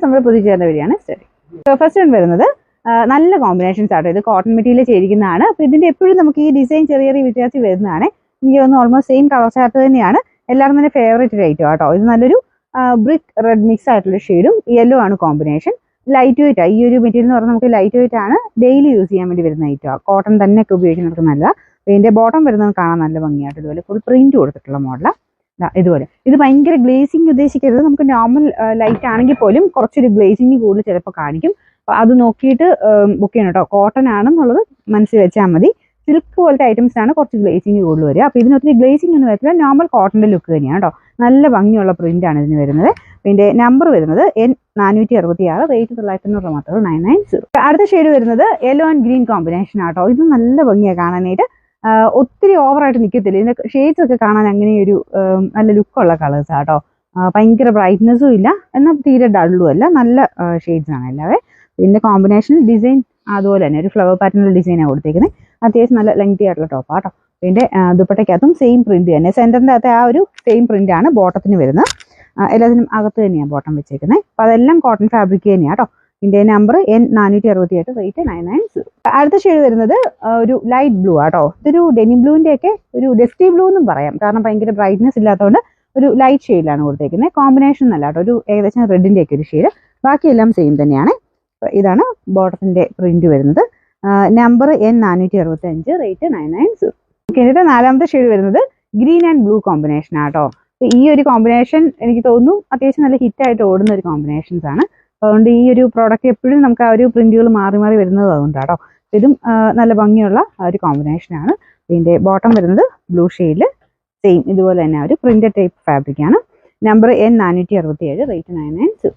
നമ്മൾ പുതിയ ചേർന്ന വഴിയാണ് സ്റ്റഡി. ഫസ്റ്റ് വൺ വരുന്നത് നല്ല കോമ്പിനേഷൻസ് ആട്ടോ. ഇത് കോട്ടൺ മെറ്റീരിയൽ ചെയ്തിരിക്കുന്നതാണ്. അപ്പോൾ ഇതിന്റെ എപ്പോഴും നമുക്ക് ഈ ഡിസൈൻ ചെറിയ ചെറിയ വ്യത്യാസം വരുന്നതാണ്. എനിക്ക് തോന്നുന്നു ഓൾമോസ്റ്റ് സെയിം കളർ ചാർട്ട് തന്നെയാണ്. എല്ലാവരും തന്നെ ഫേവറേറ്റ് ഐറ്റം ആട്ടോ. ഇത് നല്ലൊരു ബ്രിക്ക് റെഡ് മിക്സ് ആയിട്ടുള്ള ഷെയ്ഡും യെല്ലോ ആണ് കോമ്പിനേഷൻ. ലൈറ്റ് വെയിറ്റ് ആണ്. ഈ ഒരു മെറ്റീരിയൽ എന്ന് പറഞ്ഞാൽ നമുക്ക് ലൈറ്റ് വെയിറ്റ് ആണ്. ഡെയിലി യൂസ് ചെയ്യാൻ വേണ്ടി വരുന്ന ഐറ്റമാണ്. കോട്ടൺ തന്നെ ഒക്കെ ഉപയോഗിക്കുന്നവർക്ക് നല്ലതാണ്. ഇതിന്റെ ബോട്ടം വരുന്നത് കാണാൻ നല്ല ഭംഗിയായിട്ട് ഇതുപോലെ ഫുൾ പ്രിന്റ് കൊടുത്തിട്ടുള്ള മോഡലാണ്. ഇതുപോലെ ഇത് ഭയങ്കര ഗ്ലേസിങ് ഉദ്ദേശിക്കരുത്. നമുക്ക് നോർമൽ ലൈറ്റ് ആണെങ്കിൽ പോലും കുറച്ചൊരു ഗ്ലേസിങ് കൂടുതൽ ചിലപ്പോൾ കാണിക്കും. അപ്പോൾ അത് നോക്കിയിട്ട് ബുക്ക് ചെയ്യണം കേട്ടോ. കോട്ടൺ ആണെന്നുള്ളത് മനസ്സിൽ വെച്ചാൽ മതി. സിൽക്ക് പോലത്തെ ഐറ്റംസ് ആണ് കുറച്ച് ഗ്ലേസിങ് കൂടുതൽ വരിക. അപ്പോൾ ഇതിനൊത്തിരി ഗ്ലേസിങ് ഒന്നും വരത്തില്ല. നോർമൽ കോട്ടൻ്റെ ലുക്ക് തന്നെയാണ് കേട്ടോ. നല്ല ഭംഗിയുള്ള പ്രിന്റാണ് ഇതിന് വരുന്നത്. ഇതിന്റെ നമ്പർ വരുന്നത് N466, റേറ്റ് 990 മാത്രമേ 990. അടുത്ത ഷെയ്ഡ് വരുന്നത് യെല്ലോ ആൻഡ് ഗ്രീൻ കോമ്പിനേഷൻ ആട്ടോ. ഇത് നല്ല ഭംഗിയാണ് കാണാനായിട്ട്. ഒത്തിരി ഓവറായിട്ട് നിൽക്കത്തില്ല. ഇതിന്റെ ഷെയ്ഡ്സ് ഒക്കെ കാണാൻ അങ്ങനെ ഒരു നല്ല ലുക്കുള്ള കളേഴ്സ് ആട്ടോ. ഭയങ്കര ബ്രൈറ്റ്നെസ്സും ഇല്ല, എന്നാൽ തീരെ ഡള്ളും അല്ല. നല്ല ഷെയ്ഡ്സ് ആണ് എല്ലാവരും. ഇതിന്റെ കോമ്പിനേഷൻ ഡിസൈൻ അതുപോലെ തന്നെ ഒരു ഫ്ലവർ പാറ്റേണിലുള്ള ഡിസൈനാണ് കൊടുത്തേക്കുന്നത്. അത്യാവശ്യം നല്ല ലെങ്തി ആയിട്ടുള്ള ടോപ്പ് ആട്ടോ. ഇതിന്റെ ദുപ്പട്ടയ്ക്കകത്തും സെയിം പ്രിന്റ് തന്നെ. സെന്ററിന്റെ അകത്ത് ആ ഒരു സെയിം പ്രിന്റ് ആണ് ബോട്ടത്തിന് വരുന്നത്. എല്ലാത്തിനും അകത്ത് തന്നെയാണ് ബോട്ടം വെച്ചേക്കുന്നത്. അപ്പോൾ അതെല്ലാം കോട്ടൺ ഫാബ്രിക് തന്നെയാണ് കേട്ടോ. ഇതിന്റെ നമ്പർ N468, റേറ്റ് 990. അടുത്ത ഷെയ്ഡ് വരുന്നത് ഒരു ലൈറ്റ് ബ്ലൂ ആട്ടോ. ഇതൊരു ഡെനിം ബ്ലൂവിന്റെ ഒക്കെ ഒരു ഡസ്റ്റി ബ്ലൂ എന്നും പറയാം. കാരണം ഭയങ്കര ബ്രൈറ്റ്നെസ് ഇല്ലാത്തതുകൊണ്ട് ഒരു ലൈറ്റ് ഷെയ്ഡിലാണ് കൊടുത്തേക്കുന്നത്. കോമ്പിനേഷൻ അല്ല കേട്ടോ. ഒരു ഏകദേശം റെഡിന്റെ ഒക്കെ ഒരു ഷെയ്ഡ്. ബാക്കിയെല്ലാം സെയിം തന്നെയാണ്. ഇതാണ് ബോട്ടത്തിന്റെ പ്രിന്റ് വരുന്നത്. Number N465, rate 990. എന്നിട്ട് നാലാമത്തെ ഷെയ്ഡ് വരുന്നത് ഗ്രീൻ ആൻഡ് ബ്ലൂ കോമ്പിനേഷൻ ആട്ടോ. ഈ ഒരു കോമ്പിനേഷൻ എനിക്ക് തോന്നുന്നു അത്യാവശ്യം നല്ല ഹിറ്റായിട്ട് ഓടുന്ന ഒരു കോമ്പിനേഷൻസ് ആണ്. അതുകൊണ്ട് ഈ ഒരു പ്രോഡക്റ്റ് എപ്പോഴും നമുക്ക് ആ ഒരു പ്രിന്റുകൾ മാറി മാറി വരുന്നത് അതുകൊണ്ടാട്ടോ. ഇതും നല്ല ഭംഗിയുള്ള ഒരു കോമ്പിനേഷനാണ്. ഇതിന്റെ ബോട്ടം വരുന്നത് ബ്ലൂ ഷെയ്ഡിൽ സെയിം ഇതുപോലെ തന്നെ ഒരു പ്രിന്റഡ് ടൈപ്പ് ഫാബ്രിക് ആണ്. Number N467, rate 990.